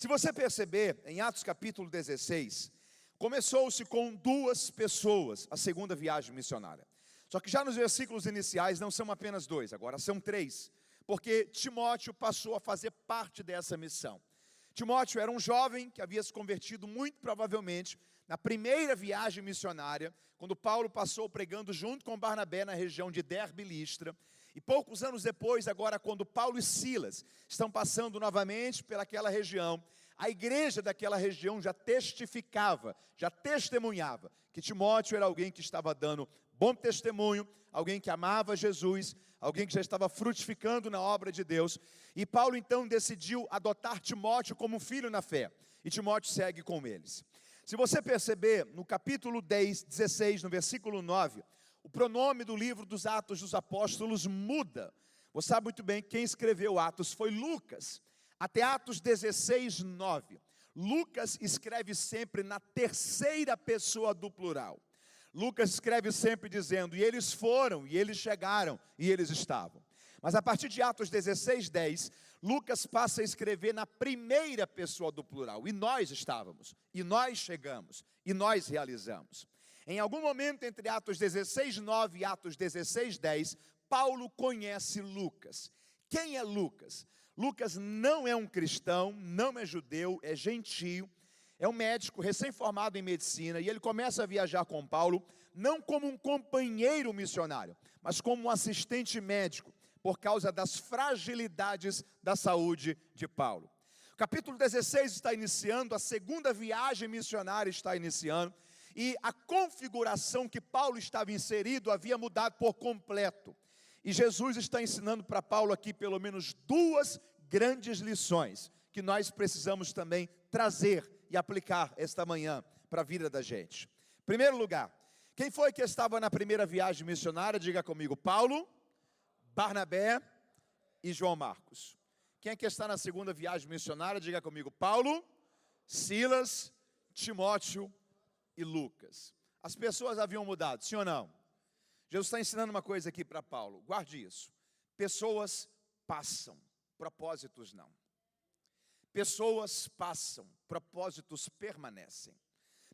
Se você perceber, em Atos capítulo 16, começou-se com 2 pessoas a segunda viagem missionária. Só que já nos versículos iniciais não são apenas 2, agora são 3. Porque Timóteo passou a fazer parte dessa missão. Timóteo era um jovem que havia se convertido muito provavelmente na primeira viagem missionária, quando Paulo passou pregando junto com Barnabé na região de Derbe e Listra. E poucos anos depois, agora quando Paulo e Silas estão passando novamente pelaquela região, a igreja daquela região já testificava, já testemunhava que Timóteo era alguém que estava dando bom testemunho, alguém que amava Jesus, alguém que já estava frutificando na obra de Deus. E Paulo então decidiu adotar Timóteo como filho na fé. E Timóteo segue com eles. Se você perceber, no capítulo 16, no versículo 9, o pronome do livro dos Atos dos Apóstolos muda. Você sabe muito bem que quem escreveu Atos foi Lucas. Até Atos 16, 9. Lucas escreve sempre na terceira pessoa do plural. Lucas escreve sempre dizendo, e eles foram, e eles chegaram, e eles estavam. Mas a partir de Atos 16, 10, Lucas passa a escrever na primeira pessoa do plural. E nós estávamos, e nós chegamos, e nós realizamos. Em algum momento entre Atos 16, 9 e Atos 16, 10, Paulo conhece Lucas. Quem é Lucas? Lucas não é um cristão, não é judeu, é gentio. É um médico recém-formado em medicina e ele começa a viajar com Paulo, não como um companheiro missionário, mas como um assistente médico, por causa das fragilidades da saúde de Paulo. O capítulo 16 está iniciando, a segunda viagem missionária está iniciando, e a configuração que Paulo estava inserido havia mudado por completo. E Jesus está ensinando para Paulo aqui pelo menos 2 grandes lições, que nós precisamos também trazer e aplicar esta manhã para a vida da gente. Em primeiro lugar, quem foi que estava na primeira viagem missionária? Diga comigo, Paulo, Barnabé e João Marcos. Quem é que está na segunda viagem missionária? Diga comigo, Paulo, Silas, Timóteo e Lucas. As pessoas haviam mudado, sim ou não? Jesus está ensinando uma coisa aqui para Paulo, guarde isso. Pessoas passam, propósitos não. Pessoas passam, propósitos permanecem.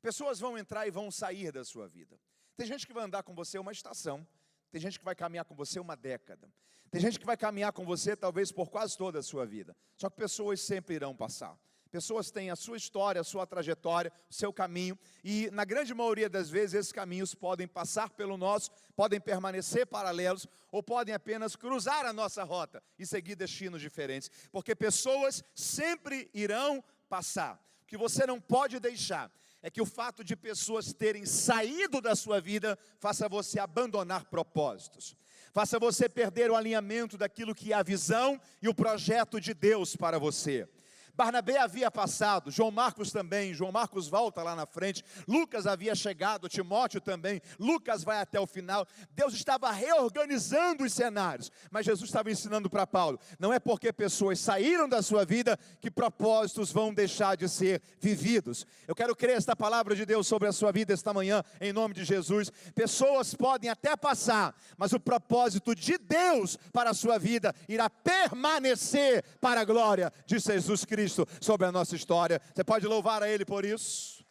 Pessoas vão entrar e vão sair da sua vida. Tem gente que vai andar com você uma estação. Tem gente que vai caminhar com você uma década. Tem gente que vai caminhar com você talvez por quase toda a sua vida. Só que pessoas sempre irão passar. Pessoas têm a sua história, a sua trajetória, o seu caminho. E na grande maioria das vezes esses caminhos podem passar pelo nosso, podem permanecer paralelos ou podem apenas cruzar a nossa rota e seguir destinos diferentes. Porque pessoas sempre irão passar. O que você não pode deixar é que o fato de pessoas terem saído da sua vida faça você abandonar propósitos. Faça você perder o alinhamento daquilo que é a visão e o projeto de Deus para você. Barnabé havia passado, João Marcos também, João Marcos volta lá na frente, Lucas havia chegado, Timóteo também, Lucas vai até o final. Deus estava reorganizando os cenários, mas Jesus estava ensinando para Paulo, não é porque pessoas saíram da sua vida que propósitos vão deixar de ser vividos. Eu quero crer esta palavra de Deus sobre a sua vida esta manhã, em nome de Jesus. Pessoas podem até passar, mas o propósito de Deus para a sua vida irá permanecer para a glória de Jesus Cristo sobre a nossa história. Você pode louvar a Ele por isso?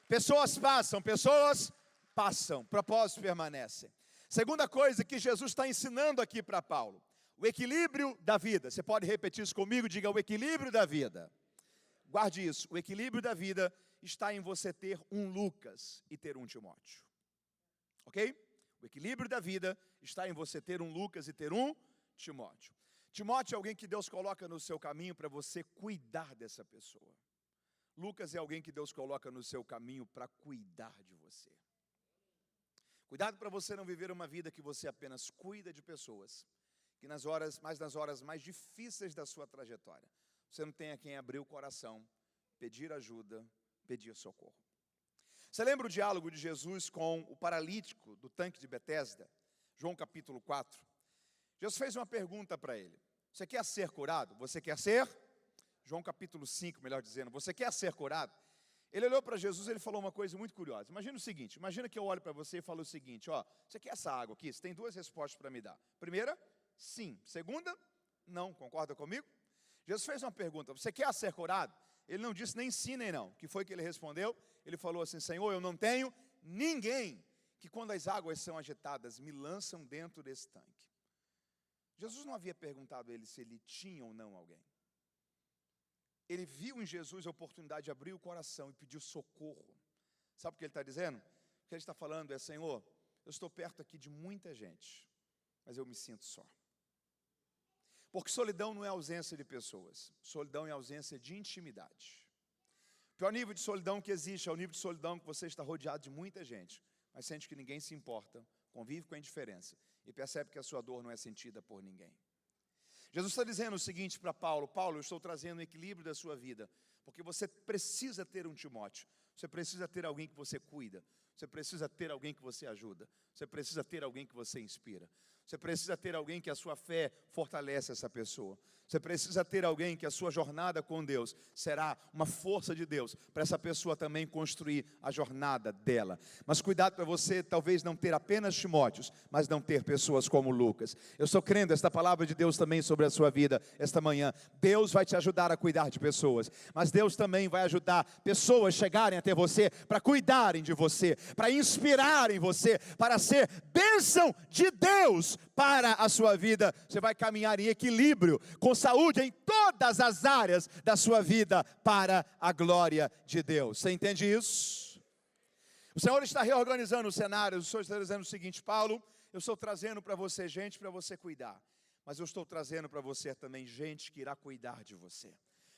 Pessoas passam, propósitos permanecem. Segunda coisa que Jesus está ensinando aqui para Paulo, o equilíbrio da vida. Você pode repetir isso comigo? Diga, o equilíbrio da vida. Guarde isso, o equilíbrio da vida está em você ter um Lucas e ter um Timóteo. Ok? O equilíbrio da vida está em você ter um Lucas e ter um Timóteo. Timóteo é alguém que Deus coloca no seu caminho para você cuidar dessa pessoa. Lucas é alguém que Deus coloca no seu caminho para cuidar de você. Cuidado para você não viver uma vida que você apenas cuida de pessoas, que nas horas mais difíceis da sua trajetória, você não tem a quem abrir o coração, pedir ajuda, pedir socorro. Você lembra o diálogo de Jesus com o paralítico do tanque de Betesda? João capítulo 4. Jesus fez uma pergunta para ele. Você quer ser curado? Você quer ser? João capítulo 5, melhor dizendo. Você quer ser curado? Ele olhou para Jesus e ele falou uma coisa muito curiosa. Imagina o seguinte, imagina que eu olho para você e falo o seguinte, ó, você quer essa água aqui? Você tem 2 respostas para me dar. Primeira, sim. Segunda, não. Concorda comigo? Jesus fez uma pergunta: você quer ser curado? Ele não disse nem sim nem não. O que foi que ele respondeu? Ele falou assim: Senhor, eu não tenho ninguém que quando as águas são agitadas me lançam dentro desse tanque. Jesus não havia perguntado a ele se ele tinha ou não alguém. Ele viu em Jesus a oportunidade de abrir o coração e pedir socorro. Sabe o que ele está dizendo? O que ele está falando é: Senhor, eu estou perto aqui de muita gente, mas eu me sinto só. Porque solidão não é ausência de pessoas, solidão é ausência de intimidade. O pior nível de solidão que existe é o nível de solidão que você está rodeado de muita gente, mas sente que ninguém se importa, convive com a indiferença e percebe que a sua dor não é sentida por ninguém. Jesus está dizendo o seguinte para Paulo: Paulo, eu estou trazendo o equilíbrio da sua vida, porque você precisa ter um Timóteo, você precisa ter alguém que você cuida, você precisa ter alguém que você ajuda, você precisa ter alguém que você inspira, você precisa ter alguém que a sua fé fortalece essa pessoa, você precisa ter alguém que a sua jornada com Deus será uma força de Deus, para essa pessoa também construir a jornada dela. Mas cuidado para você talvez não ter apenas Timóteos, mas não ter pessoas como Lucas. Eu estou crendo esta palavra de Deus também sobre a sua vida esta manhã. Deus vai te ajudar a cuidar de pessoas, mas Deus também vai ajudar pessoas a chegarem até você, para cuidarem de você, para inspirarem você, para ser bênção de Deus para a sua vida. Você vai caminhar em equilíbrio, com saúde em todas as áreas da sua vida, para a glória de Deus. Você entende isso? O Senhor está reorganizando os cenários. O Senhor está dizendo o seguinte: Paulo, eu estou trazendo para você gente para você cuidar, mas eu estou trazendo para você também gente que irá cuidar de você.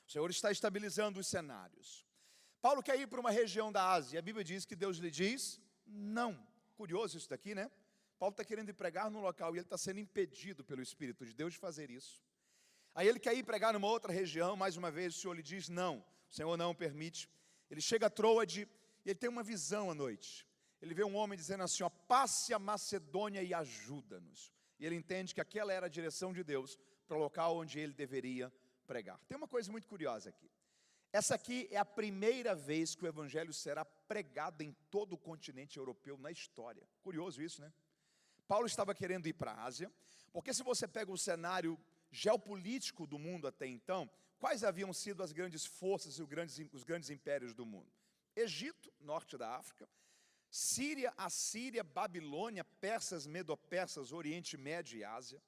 O Senhor está estabilizando os cenários. Paulo quer ir para uma região da Ásia, a Bíblia diz que Deus lhe diz não. Curioso isso daqui, né? Paulo está querendo ir pregar num local e ele está sendo impedido pelo Espírito de Deus de fazer isso. Aí ele quer ir pregar numa outra região, mais uma vez o Senhor lhe diz não, o Senhor não o permite. Ele chega a Troade e ele tem uma visão à noite. Ele vê um homem dizendo assim: ó, passe a Macedônia e ajuda-nos. E ele entende que aquela era a direção de Deus para o local onde ele deveria pregar. Tem uma coisa muito curiosa aqui. Essa aqui é a primeira vez que o Evangelho será pregado em todo o continente europeu na história. Curioso isso, né? Paulo estava querendo ir para a Ásia, porque se você pega o cenário geopolítico do mundo até então, quais haviam sido as grandes forças e os grandes impérios do mundo? Egito, norte da África, Síria, Assíria, Babilônia, persas, medo-persas, Oriente Médio e Ásia.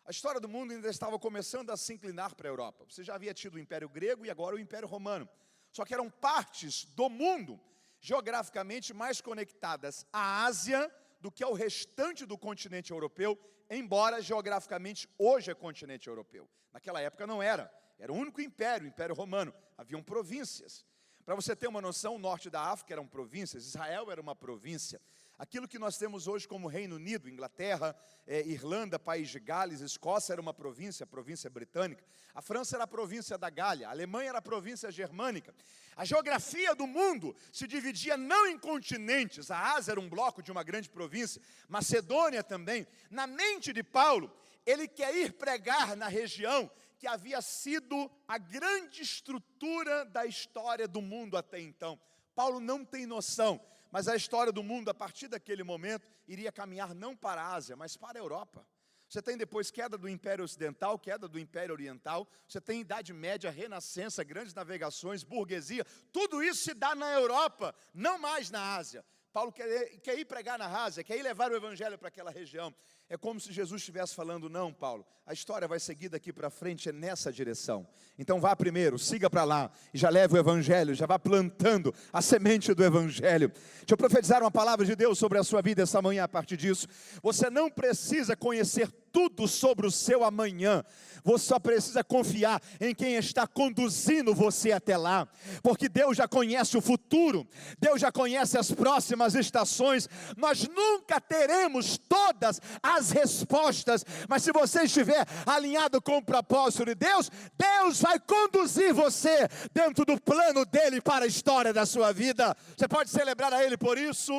A história do mundo ainda estava começando a se inclinar para a Europa. Você já havia tido o Império Grego e agora o Império Romano. Só que eram partes do mundo geograficamente mais conectadas à Ásia do que ao restante do continente europeu, embora geograficamente hoje é continente europeu. Naquela época não era. Era o único império, o Império Romano. Haviam províncias. Para você ter uma noção, o norte da África eram províncias, Israel era uma província. Aquilo que nós temos hoje como Reino Unido, Inglaterra, Irlanda, País de Gales, Escócia era uma província, a província britânica. A França era a província da Gália, a Alemanha era a província germânica. A geografia do mundo se dividia não em continentes, a Ásia era um bloco de uma grande província, Macedônia também. Na mente de Paulo, ele quer ir pregar na região que havia sido a grande estrutura da história do mundo até então. Paulo não tem noção, mas a história do mundo, a partir daquele momento, iria caminhar não para a Ásia, mas para a Europa. Você tem depois queda do Império Ocidental, queda do Império Oriental, você tem Idade Média, Renascença, grandes navegações, burguesia, tudo isso se dá na Europa, não mais na Ásia. Paulo quer ir pregar na Ásia, quer ir levar o Evangelho para aquela região. É como se Jesus estivesse falando: não, Paulo, a história vai seguir daqui para frente, é nessa direção. Então vá primeiro, siga para lá, e já leve o Evangelho, já vá plantando a semente do Evangelho. Deixa eu profetizar uma palavra de Deus sobre a sua vida essa manhã a partir disso. Você não precisa conhecer tudo sobre o seu amanhã, você só precisa confiar em quem está conduzindo você até lá, porque Deus já conhece o futuro, Deus já conhece as próximas estações. Nós nunca teremos todas as respostas, mas se você estiver alinhado com o propósito de Deus, Deus vai conduzir você dentro do plano dele para a história da sua vida. Você pode celebrar a ele por isso?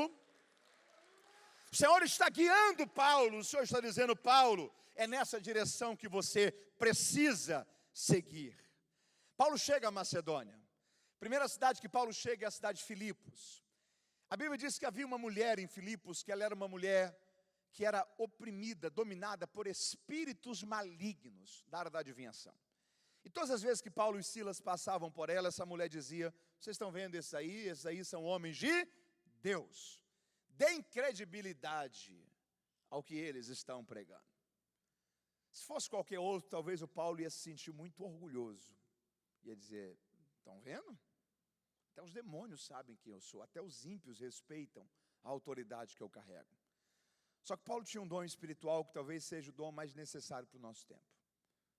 O Senhor está guiando Paulo, o Senhor está dizendo: Paulo, é nessa direção que você precisa seguir. Paulo chega a Macedônia. A primeira cidade que Paulo chega é a cidade de Filipos. A Bíblia diz que havia uma mulher em Filipos, que ela era uma mulher que era oprimida, dominada por espíritos malignos da área da adivinhação. E todas as vezes que Paulo e Silas passavam por ela, essa mulher dizia: vocês estão vendo esses aí são homens de Deus. Deem credibilidade ao que eles estão pregando. Se fosse qualquer outro, talvez o Paulo ia se sentir muito orgulhoso. Ia dizer: estão vendo? Até os demônios sabem quem eu sou, até os ímpios respeitam a autoridade que eu carrego. Só que Paulo tinha um dom espiritual que talvez seja o dom mais necessário para o nosso tempo,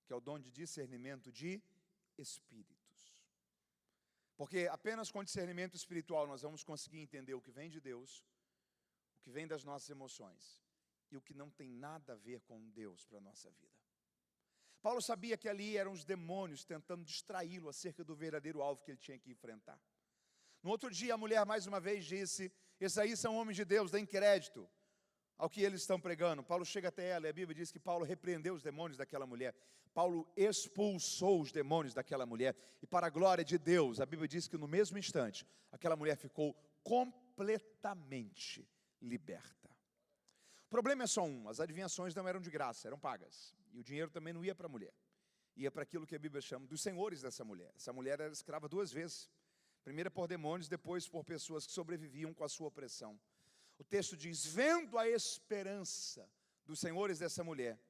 que é o dom de discernimento de espíritos. Porque apenas com discernimento espiritual nós vamos conseguir entender o que vem de Deus, o que vem das nossas emoções e o que não tem nada a ver com Deus para a nossa vida. Paulo sabia que ali eram os demônios tentando distraí-lo acerca do verdadeiro alvo que ele tinha que enfrentar. No outro dia a mulher mais uma vez disse: esses aí são homens de Deus, deem crédito ao que eles estão pregando. Paulo chega até ela e a Bíblia diz que Paulo repreendeu os demônios daquela mulher. Paulo expulsou os demônios daquela mulher. E para a glória de Deus, a Bíblia diz que no mesmo instante, aquela mulher ficou completamente liberta. O problema é só um: as adivinhações não eram de graça, eram pagas. E o dinheiro também não ia para a mulher. Ia para aquilo que a Bíblia chama dos senhores dessa mulher. Essa mulher era escrava duas vezes. Primeiro por demônios, depois por pessoas que sobreviviam com a sua opressão. O texto diz: vendo a esperança dos senhores dessa mulher,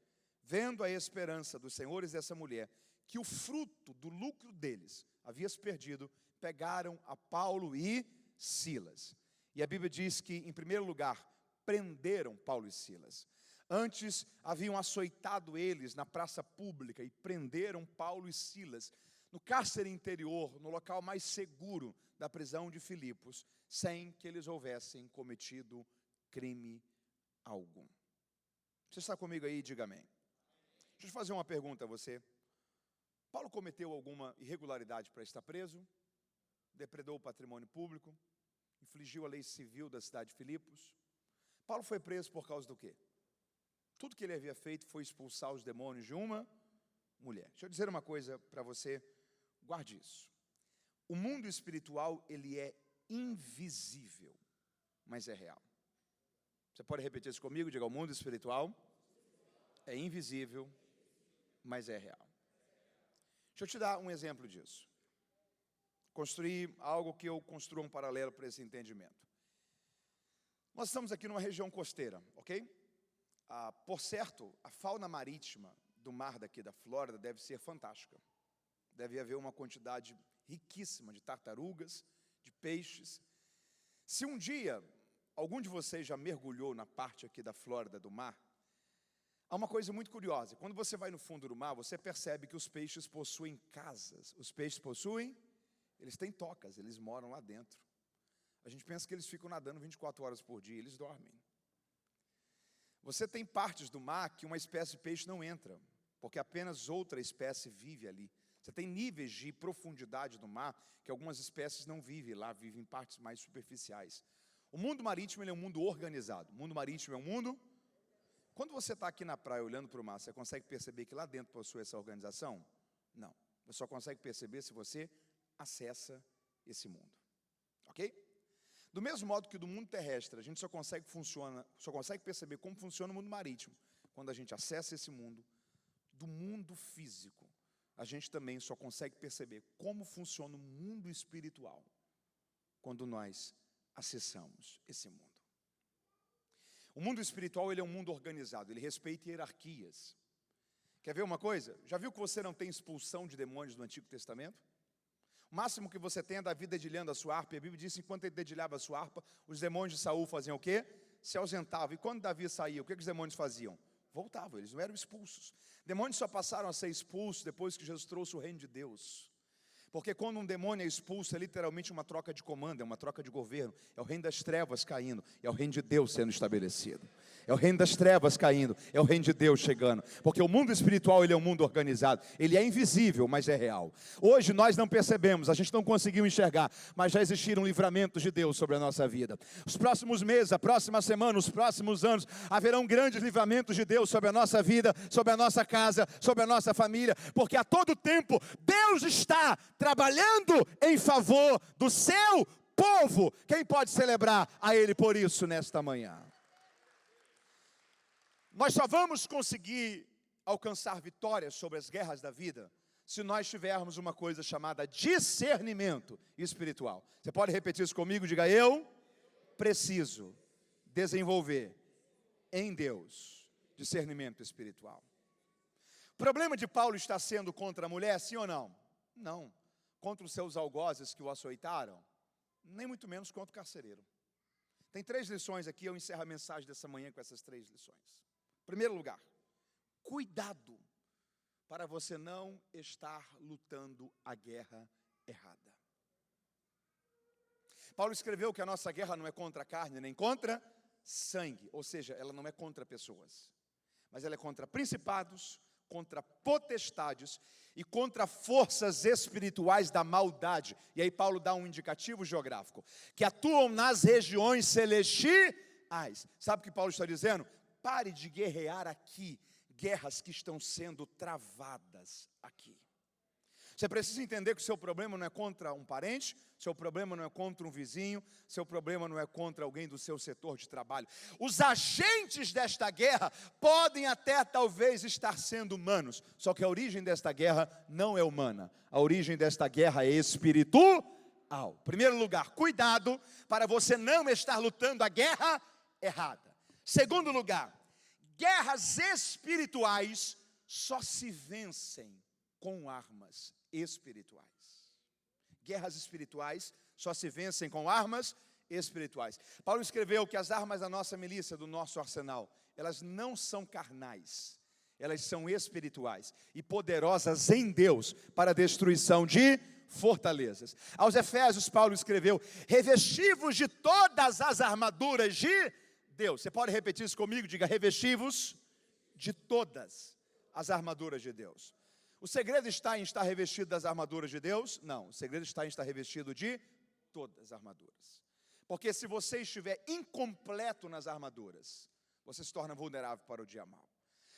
vendo a esperança dos senhores dessa mulher, que o fruto do lucro deles havia se perdido, pegaram a Paulo e Silas. E a Bíblia diz que, em primeiro lugar, prenderam Paulo e Silas. Antes haviam açoitado eles na praça pública e prenderam Paulo e Silas no cárcere interior, no local mais seguro da prisão de Filipos, sem que eles houvessem cometido crime algum. Você está comigo aí? Diga amém. Deixa eu fazer uma pergunta a você. Paulo cometeu alguma irregularidade para estar preso? Depredou o patrimônio público? Infligiu a lei civil da cidade de Filipos? Paulo foi preso por causa do quê? Tudo que ele havia feito foi expulsar os demônios de uma mulher. Deixa eu dizer uma coisa para você, guarde isso. O mundo espiritual, ele é invisível, mas é real. Você pode repetir isso comigo? Diga: o mundo espiritual é invisível, mas é real. Deixa eu te dar um exemplo disso. Construir algo que eu construa um paralelo para esse entendimento. Nós estamos aqui numa região costeira, ok? Por certo, a fauna marítima do mar daqui da Flórida deve ser fantástica. Deve haver uma quantidade riquíssima de tartarugas, de peixes. Se um dia algum de vocês já mergulhou na parte aqui da Flórida do mar, há uma coisa muito curiosa. Quando você vai no fundo do mar, você percebe que os peixes possuem casas. Os peixes eles têm tocas, eles moram lá dentro. A gente pensa que eles ficam nadando 24 horas por dia, eles dormem. Você tem partes do mar que uma espécie de peixe não entra, porque apenas outra espécie vive ali. Você tem níveis de profundidade do mar que algumas espécies não vivem lá, vivem em partes mais superficiais. O mundo marítimo, ele é um mundo organizado. O mundo marítimo é um mundo... Quando você está aqui na praia olhando para o mar, você consegue perceber que lá dentro possui essa organização? Não. Você só consegue perceber se você acessa esse mundo. Ok? Do mesmo modo que do mundo terrestre, a gente só consegue perceber como funciona o mundo marítimo quando a gente acessa esse mundo. Do mundo físico, a gente também só consegue perceber como funciona o mundo espiritual quando nós acessamos esse mundo. O mundo espiritual, ele é um mundo organizado, ele respeita hierarquias. Quer ver uma coisa? Já viu que você não tem expulsão de demônios no Antigo Testamento? O máximo que você tem é Davi dedilhando a sua harpa. E a Bíblia diz que enquanto ele dedilhava a sua harpa, os demônios de Saul faziam o quê? Se ausentavam. E quando Davi saía, o que os demônios faziam? Voltavam, eles não eram expulsos. Demônios só passaram a ser expulsos depois que Jesus trouxe o reino de Deus. Porque quando um demônio é expulso, é literalmente uma troca de comando, é uma troca de governo. É o reino das trevas caindo, é o reino de Deus sendo estabelecido. É o reino das trevas caindo, é o reino de Deus chegando. Porque o mundo espiritual, ele é um mundo organizado. Ele é invisível, mas é real. Hoje nós não percebemos, a gente não conseguiu enxergar, mas já existiram livramentos de Deus sobre a nossa vida. Os próximos meses, a próxima semana, os próximos anos, haverão grandes livramentos de Deus sobre a nossa vida, sobre a nossa casa, sobre a nossa família. Porque a todo tempo, Deus está trabalhando em favor do seu povo. Quem pode celebrar a Ele por isso nesta manhã? Nós só vamos conseguir alcançar vitórias sobre as guerras da vida se nós tivermos uma coisa chamada discernimento espiritual. Você pode repetir isso comigo? Diga: eu preciso desenvolver em Deus discernimento espiritual. O problema de Paulo está sendo contra a mulher, sim ou não? Não. Contra os seus algozes que o açoitaram? Nem muito menos contra o carcereiro. Tem 3 lições aqui, eu encerro a mensagem dessa manhã com essas 3 lições. Em primeiro lugar, cuidado para você não estar lutando a guerra errada. Paulo escreveu que a nossa guerra não é contra a carne, nem contra sangue, ou seja, ela não é contra pessoas, mas ela é contra principados, contra potestades e contra forças espirituais da maldade. E aí Paulo dá um indicativo geográfico, que atuam nas regiões celestiais. Sabe o que Paulo está dizendo? Pare de guerrear aqui, guerras que estão sendo travadas aqui. Você precisa entender que o seu problema não é contra um parente, seu problema não é contra um vizinho, seu problema não é contra alguém do seu setor de trabalho. Os agentes desta guerra podem até talvez estar sendo humanos, só que a origem desta guerra não é humana, a origem desta guerra é espiritual. Primeiro lugar, cuidado para você não estar lutando a guerra errada. Segundo lugar, guerras espirituais só se vencem com armas espirituais. Guerras espirituais só se vencem com armas espirituais. Paulo escreveu que as armas da nossa milícia, do nosso arsenal, elas não são carnais, elas são espirituais e poderosas em Deus para a destruição de fortalezas. Aos Efésios, Paulo escreveu: revesti-vos de todas as armaduras de Deus. Você pode repetir isso comigo? Diga: revesti-vos de todas as armaduras de Deus. O segredo está em estar revestido das armaduras de Deus? Não, o segredo está em estar revestido de todas as armaduras. Porque se você estiver incompleto nas armaduras, você se torna vulnerável para o dia mau.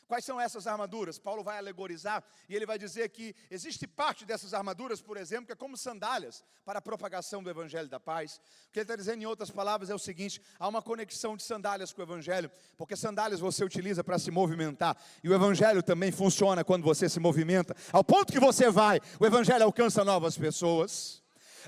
Quais são essas armaduras? Paulo vai alegorizar e ele vai dizer que existe parte dessas armaduras, por exemplo, que é como sandálias para a propagação do Evangelho da paz. O que ele está dizendo em outras palavras é o seguinte: há uma conexão de sandálias com o Evangelho, porque sandálias você utiliza para se movimentar, e o Evangelho também funciona quando você se movimenta. Ao ponto que você vai, o Evangelho alcança novas pessoas.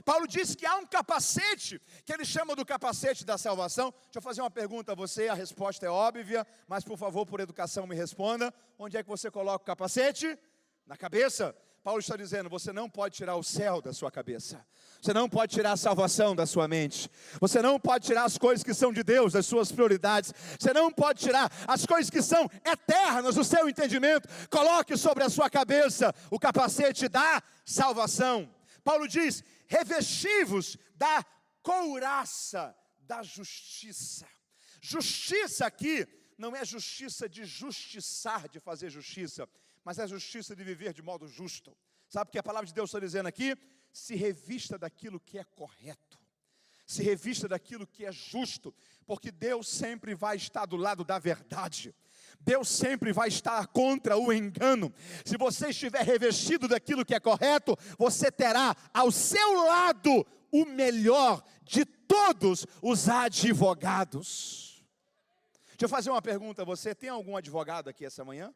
Paulo diz que há um capacete, que ele chama do capacete da salvação. Deixa eu fazer uma pergunta a você, a resposta é óbvia, mas por favor, por educação, me responda. Onde é que você coloca o capacete? Na cabeça. Paulo está dizendo: você não pode tirar o céu da sua cabeça, você não pode tirar a salvação da sua mente, você não pode tirar as coisas que são de Deus, das suas prioridades, você não pode tirar as coisas que são eternas do seu entendimento. Coloque sobre a sua cabeça o capacete da salvação. Paulo diz: revesti-vos da couraça da justiça. Justiça aqui não é justiça de justiçar, de fazer justiça, mas é justiça de viver de modo justo. Sabe o que a palavra de Deus está dizendo aqui? Se revista daquilo que é correto, se revista daquilo que é justo, porque Deus sempre vai estar do lado da verdade. Deus sempre vai estar contra o engano. Se você estiver revestido daquilo que é correto, você terá ao seu lado o melhor de todos os advogados. Deixa eu fazer uma pergunta a você: tem algum advogado aqui essa manhã?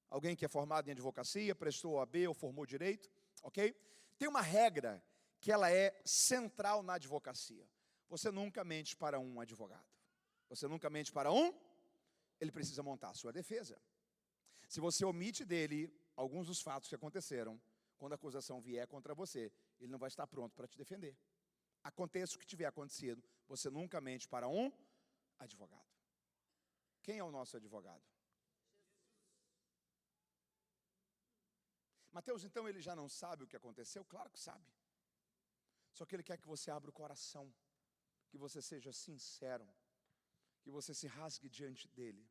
Alguém que é formado em advocacia, prestou OAB ou formou direito? Ok? Tem uma regra que ela é central na advocacia: você nunca mente para um advogado. Você nunca mente para um. Ele precisa montar a sua defesa. Se você omite dele alguns dos fatos que aconteceram, quando a acusação vier contra você, ele não vai estar pronto para te defender. Aconteça o que tiver acontecido, você nunca mente para um advogado. Quem é o nosso advogado? Mateus, então ele já não sabe o que aconteceu? Claro que sabe. Só que ele quer que você abra o coração, que você seja sincero, que você se rasgue diante dele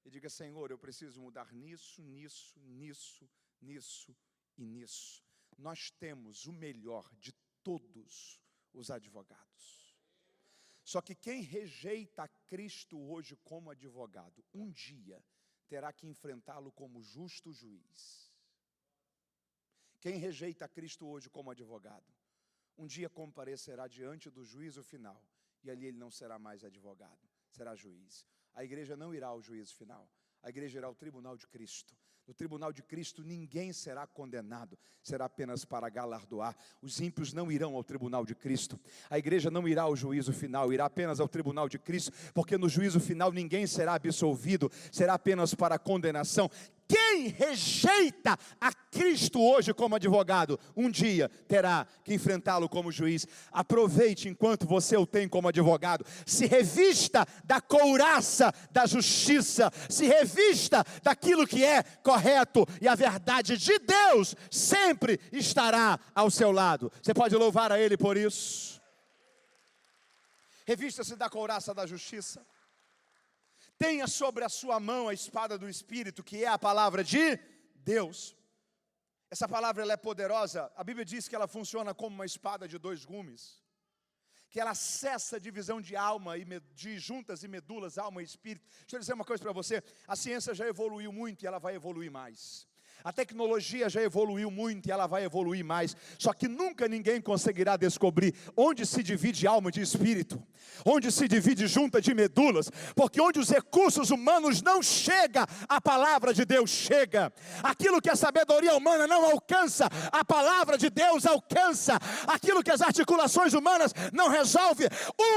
e diga: Senhor, eu preciso mudar nisso, nisso, nisso, nisso e nisso. Nós temos o melhor de todos os advogados. Só que quem rejeita a Cristo hoje como advogado, um dia terá que enfrentá-lo como justo juiz. Quem rejeita a Cristo hoje como advogado, um dia comparecerá diante do juízo final, e ali ele não será mais advogado, será juiz. A igreja não irá ao juízo final, A igreja irá ao tribunal de Cristo. No tribunal de Cristo ninguém será condenado, será apenas para galardoar. Os ímpios não irão ao tribunal de Cristo. A igreja não irá ao juízo final, irá apenas ao tribunal de Cristo, porque no juízo final ninguém será absolvido, será apenas para condenação. Quem rejeita a Cristo hoje como advogado, um dia terá que enfrentá-lo como juiz. Aproveite enquanto você o tem como advogado. Se revista da couraça da justiça. Se revista daquilo que é correto. E a verdade de Deus sempre estará ao seu lado. Você pode louvar a Ele por isso. Revista-se da couraça da justiça. Tenha sobre a sua mão a espada do Espírito, que é a palavra de Deus. Essa palavra ela é poderosa. A Bíblia diz que ela funciona como uma espada de 2 gumes. Que ela cessa a divisão de alma, de juntas e medulas, alma e espírito. Deixa eu dizer uma coisa para você. A ciência já evoluiu muito e ela vai evoluir mais. A tecnologia já evoluiu muito e ela vai evoluir mais. Só que nunca ninguém conseguirá descobrir onde se divide alma de espírito, onde se divide junta de medulas, porque onde os recursos humanos não chegam, a palavra de Deus chega. Aquilo que a sabedoria humana não alcança, a palavra de Deus alcança. Aquilo que as articulações humanas não resolvem,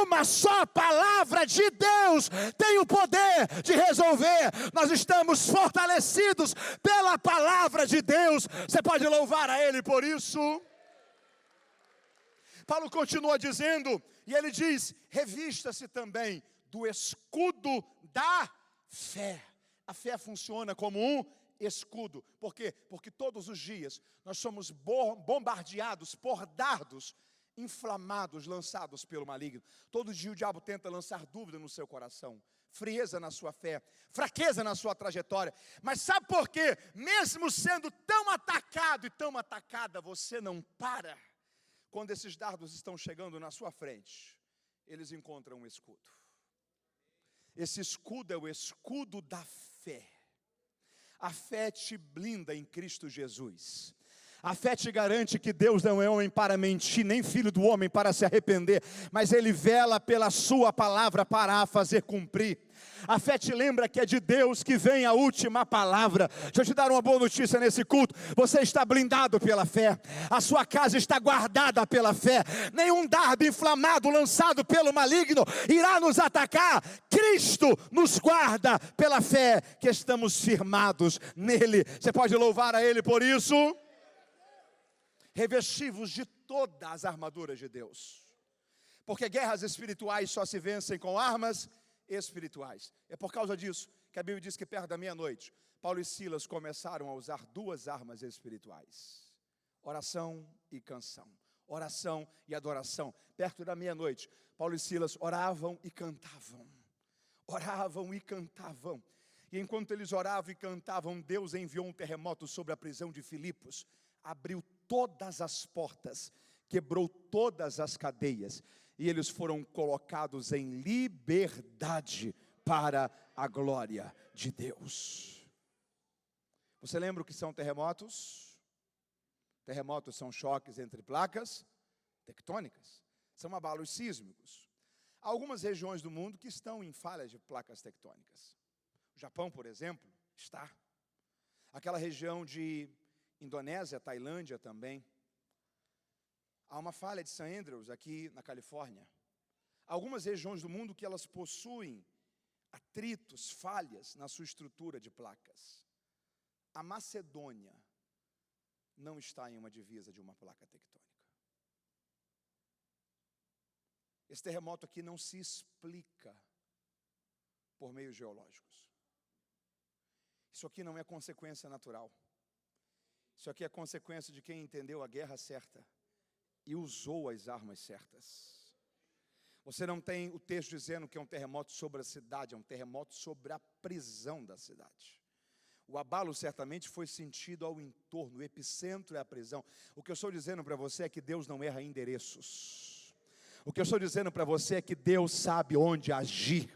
uma só palavra de Deus tem o poder de resolver. Nós estamos fortalecidos pela palavra de Deus. Você pode louvar a Ele por isso. Paulo continua dizendo, e ele diz, revista-se também do escudo da fé. A fé funciona como um escudo. Por quê? Porque todos os dias nós somos bombardeados por dardos inflamados, lançados pelo maligno. Todo dia o diabo tenta lançar dúvida no seu coração, frieza na sua fé, fraqueza na sua trajetória. Mas sabe por quê? Mesmo sendo tão atacado e tão atacada, você não para. Quando esses dardos estão chegando na sua frente, eles encontram um escudo. Esse escudo é o escudo da fé. A fé te blinda em Cristo Jesus. A fé te garante que Deus não é homem para mentir, nem filho do homem para se arrepender, mas Ele vela pela sua palavra para a fazer cumprir. A fé te lembra que é de Deus que vem a última palavra. Deixa eu te dar uma boa notícia nesse culto. Você está blindado pela fé. A sua casa está guardada pela fé. Nenhum dardo inflamado lançado pelo maligno irá nos atacar. Cristo nos guarda pela fé que estamos firmados nele. Você pode louvar a Ele por isso? Revestivos de todas as armaduras de Deus. Porque guerras espirituais só se vencem com armas espirituais. É por causa disso que a Bíblia diz que perto da meia-noite, Paulo e Silas começaram a usar 2 armas espirituais. Oração e canção. Oração e adoração. Perto da meia-noite, Paulo e Silas oravam e cantavam. Oravam e cantavam. E enquanto eles oravam e cantavam, Deus enviou um terremoto sobre a prisão de Filipos. Abriu todas as portas, quebrou todas as cadeias, e eles foram colocados em liberdade para a glória de Deus. Você lembra o que são terremotos? Terremotos são choques entre placas tectônicas, são abalos sísmicos. Há algumas regiões do mundo que estão em falhas de placas tectônicas. O Japão, por exemplo, está. Aquela região de Indonésia, Tailândia também. Há uma falha de St. Andrews aqui na Califórnia. Há algumas regiões do mundo que elas possuem atritos, falhas na sua estrutura de placas. A Macedônia não está em uma divisa de uma placa tectônica. Esse terremoto aqui não se explica por meios geológicos. Isso aqui não é consequência natural. Isso aqui é consequência de quem entendeu a guerra certa e usou as armas certas. Você não tem o texto dizendo que é um terremoto sobre a cidade, é um terremoto sobre a prisão da cidade. O abalo certamente foi sentido ao entorno, o epicentro é a prisão. O que eu estou dizendo para você é que Deus não erra endereços. O que eu estou dizendo para você é que Deus sabe onde agir.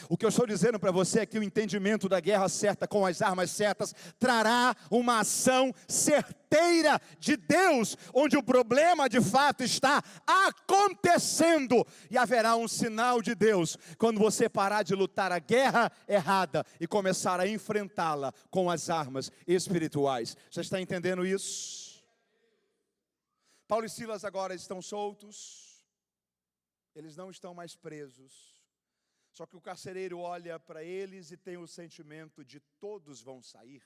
O que eu estou dizendo para você é que o entendimento da guerra certa com as armas certas trará uma ação certeira de Deus, onde o problema de fato está acontecendo, e haverá um sinal de Deus quando você parar de lutar a guerra errada e começar a enfrentá-la com as armas espirituais. Você está entendendo isso? Paulo e Silas agora estão soltos, eles não estão mais presos. Só que o carcereiro olha para eles e tem o sentimento de todos vão sair.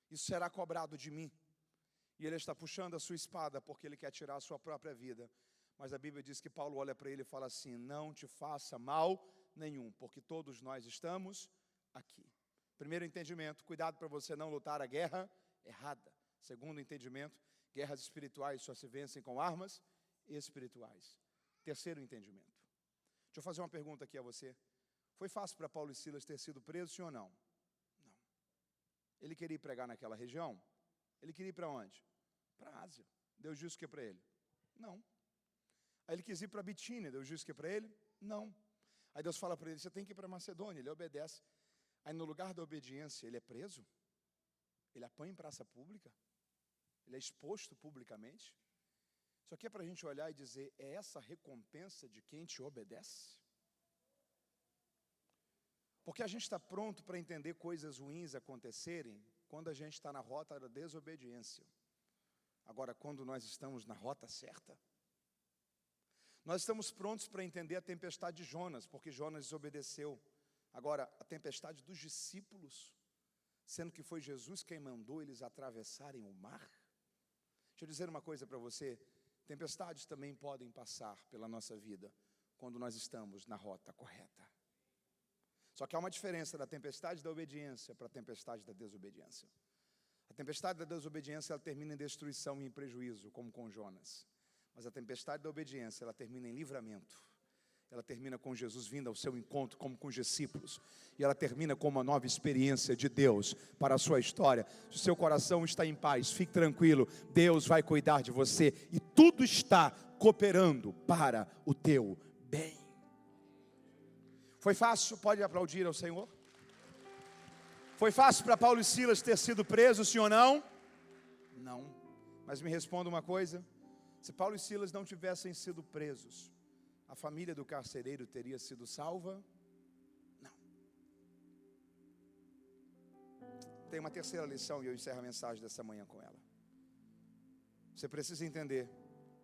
Isso será cobrado de mim. E ele está puxando a sua espada porque ele quer tirar a sua própria vida. Mas a Bíblia diz que Paulo olha para ele e fala assim: não te faça mal nenhum, porque todos nós estamos aqui. Primeiro entendimento, cuidado para você não lutar a guerra errada. Segundo entendimento, guerras espirituais só se vencem com armas espirituais. Terceiro entendimento. Deixa eu fazer uma pergunta aqui a você. Foi fácil para Paulo e Silas ter sido presos, sim ou não? Não. Ele queria ir pregar naquela região? Ele queria ir para onde? Para a Ásia. Deus disse o que para ele? Não. Aí ele quis ir para Bitínia. Deus disse o que para ele? Não. Aí Deus fala para ele: você tem que ir para Macedônia. Ele obedece. Aí no lugar da obediência, ele é preso? Ele apanha em praça pública? Ele é exposto publicamente? Isso aqui é para a gente olhar e dizer: é essa a recompensa de quem te obedece? Porque a gente está pronto para entender coisas ruins acontecerem quando a gente está na rota da desobediência. Agora, quando nós estamos na rota certa, nós estamos prontos para entender a tempestade de Jonas, porque Jonas desobedeceu. Agora, a tempestade dos discípulos, sendo que foi Jesus quem mandou eles atravessarem o mar. Deixa eu dizer uma coisa para você: tempestades também podem passar pela nossa vida quando nós estamos na rota correta. Só que há uma diferença da tempestade da obediência para a tempestade da desobediência. A tempestade da desobediência, ela termina em destruição e em prejuízo, como com Jonas. Mas a tempestade da obediência, ela termina em livramento. Ela termina com Jesus vindo ao seu encontro, como com os discípulos. E ela termina com uma nova experiência de Deus para a sua história. Se o seu coração está em paz, fique tranquilo. Deus vai cuidar de você. E tudo está cooperando para o teu bem. Foi fácil? Pode aplaudir ao Senhor. Foi fácil para Paulo e Silas ter sido presos, sim ou não? Não. Mas me responda uma coisa: se Paulo e Silas não tivessem sido presos, a família do carcereiro teria sido salva? Não. Tem uma terceira lição e eu encerro a mensagem dessa manhã com ela. Você precisa entender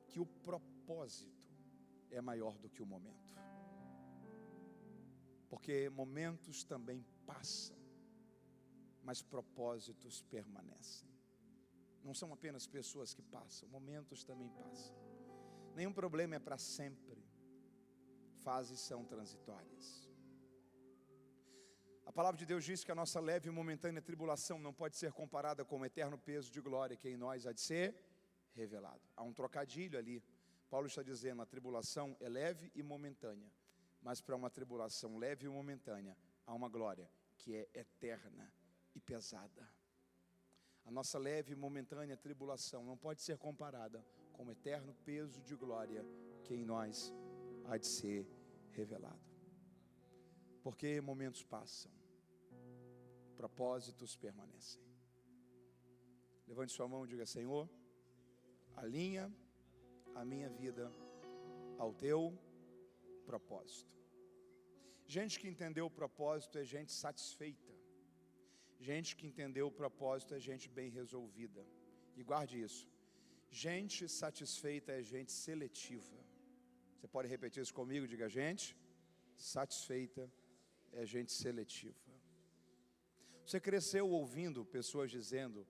que o propósito é maior do que o momento. Porque momentos também passam, mas propósitos permanecem. Não são apenas pessoas que passam, momentos também passam. Nenhum problema é para sempre. Fases são transitórias. A palavra de Deus diz que a nossa leve e momentânea tribulação não pode ser comparada com o eterno peso de glória que em nós há de ser revelado. Há um trocadilho ali. Paulo está dizendo: a tribulação é leve e momentânea, mas para uma tribulação leve e momentânea há uma glória que é eterna e pesada. A nossa leve e momentânea tribulação não pode ser comparada com o eterno peso de glória que em nós há de ser revelado. Porque momentos passam, propósitos permanecem. Levante sua mão e diga: Senhor, alinha a minha vida ao teu propósito. Gente que entendeu o propósito é gente satisfeita. Gente que entendeu o propósito é gente bem resolvida. E guarde isso: gente satisfeita é gente seletiva. Você pode repetir isso comigo? Diga: gente satisfeita é gente seletiva. Você cresceu ouvindo pessoas dizendo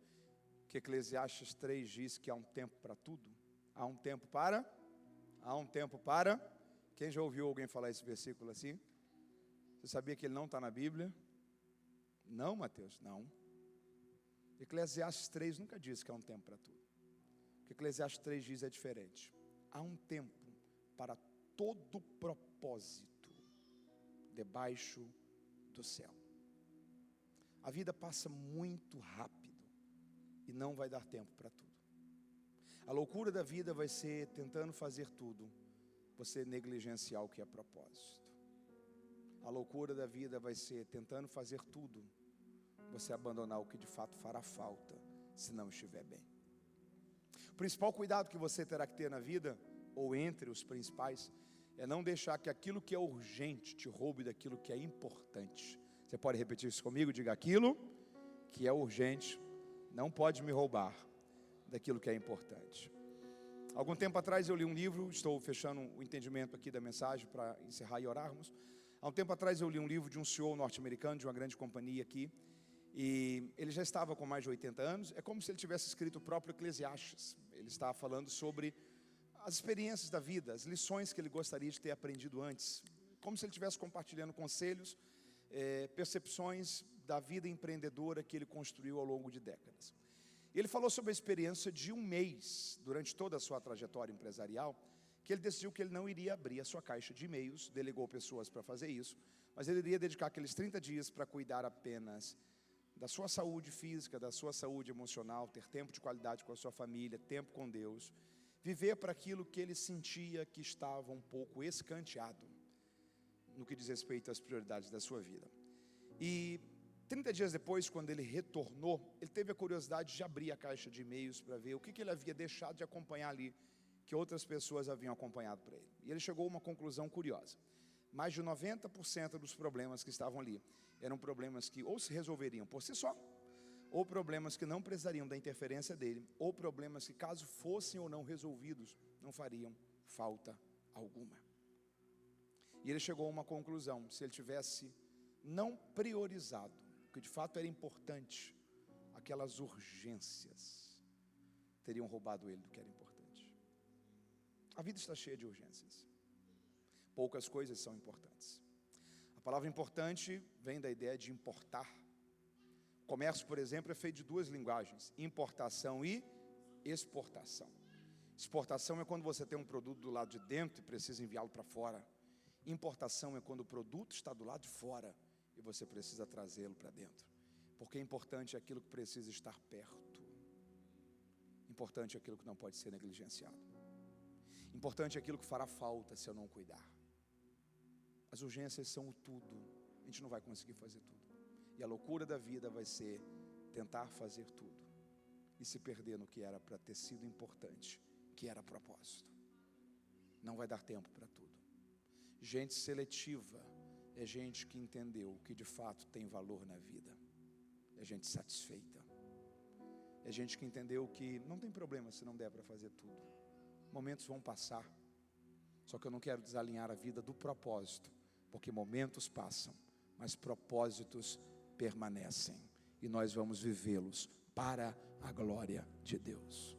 que Eclesiastes 3 diz que há um tempo para tudo? Há um tempo para? Há um tempo para? Quem já ouviu alguém falar esse versículo assim? Você sabia que ele não está na Bíblia? Não, Mateus, não. Eclesiastes 3 nunca diz que há um tempo para tudo. O que Eclesiastes 3 diz é diferente. Há um tempo para todo propósito debaixo do céu. A vida passa muito rápido e não vai dar tempo para tudo. A loucura da vida vai ser tentando fazer tudo, você negligenciar o que é propósito. A loucura da vida vai ser tentando fazer tudo, você abandonar o que de fato fará falta, se não estiver bem. O principal cuidado que você terá que ter na vida, ou entre os principais, é não deixar que aquilo que é urgente te roube daquilo que é importante. Você pode repetir isso comigo? Diga: aquilo que é urgente não pode me roubar daquilo que é importante. Algum tempo atrás eu li um livro, estou fechando o entendimento aqui da mensagem para encerrar e orarmos. Há um tempo atrás eu li um livro de um CEO norte-americano, de uma grande companhia aqui, e ele já estava com mais de 80 anos, é como se ele tivesse escrito o próprio Eclesiastes. Ele estava falando sobre as experiências da vida, as lições que ele gostaria de ter aprendido antes, como se ele estivesse compartilhando conselhos, percepções da vida empreendedora que ele construiu ao longo de décadas. Ele falou sobre a experiência de um mês, durante toda a sua trajetória empresarial, que ele decidiu que ele não iria abrir a sua caixa de e-mails, delegou pessoas para fazer isso, mas ele iria dedicar aqueles 30 dias para cuidar apenas da sua saúde física, da sua saúde emocional, ter tempo de qualidade com a sua família, tempo com Deus, viver para aquilo que ele sentia que estava um pouco escanteado, no que diz respeito às prioridades da sua vida. E 30 dias depois, quando ele retornou, ele teve a curiosidade de abrir a caixa de e-mails para ver o que ele havia deixado de acompanhar ali, que outras pessoas haviam acompanhado para ele. E ele chegou a uma conclusão curiosa. Mais de 90% dos problemas que estavam ali eram problemas que ou se resolveriam por si só, ou problemas que não precisariam da interferência dele, ou problemas que, caso fossem ou não resolvidos, não fariam falta alguma. E ele chegou a uma conclusão: se ele tivesse não priorizado o que de fato era importante, aquelas urgências teriam roubado ele do que era importante. A vida está cheia de urgências. Poucas coisas são importantes. A palavra importante vem da ideia de importar. O comércio, por exemplo, é feito de duas linguagens: importação e exportação. Exportação é quando você tem um produto do lado de dentro e precisa enviá-lo para fora. Importação é quando o produto está do lado de fora e você precisa trazê-lo para dentro. Porque importante é aquilo que precisa estar perto. Importante é aquilo que não pode ser negligenciado. Importante é aquilo que fará falta se eu não cuidar. As urgências são o tudo. A gente não vai conseguir fazer tudo. E a loucura da vida vai ser tentar fazer tudo e se perder no que era para ter sido importante, que era propósito. Não vai dar tempo para tudo. Gente seletiva é gente que entendeu o que de fato tem valor na vida. É gente satisfeita. É gente que entendeu que não tem problema se não der para fazer tudo. Momentos vão passar. Só que eu não quero desalinhar a vida do propósito, porque momentos passam, mas propósitos permanecem. E nós vamos vivê-los para a glória de Deus.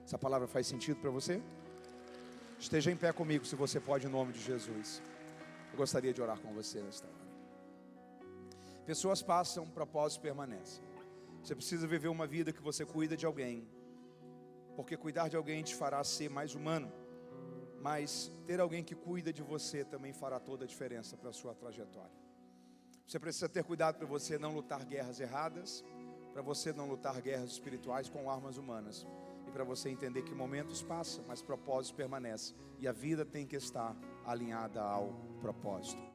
Essa palavra faz sentido para você? Esteja em pé comigo, se você pode, em nome de Jesus. Eu gostaria de orar com você nesta hora. Pessoas passam, propósitos permanecem. Você precisa viver uma vida que você cuida de alguém, porque cuidar de alguém te fará ser mais humano. Mas ter alguém que cuida de você também fará toda a diferença para a sua trajetória. Você precisa ter cuidado para você não lutar guerras erradas, para você não lutar guerras espirituais com armas humanas, e para você entender que momentos passam, mas propósitos permanecem, e a vida tem que estar alinhada ao propósito.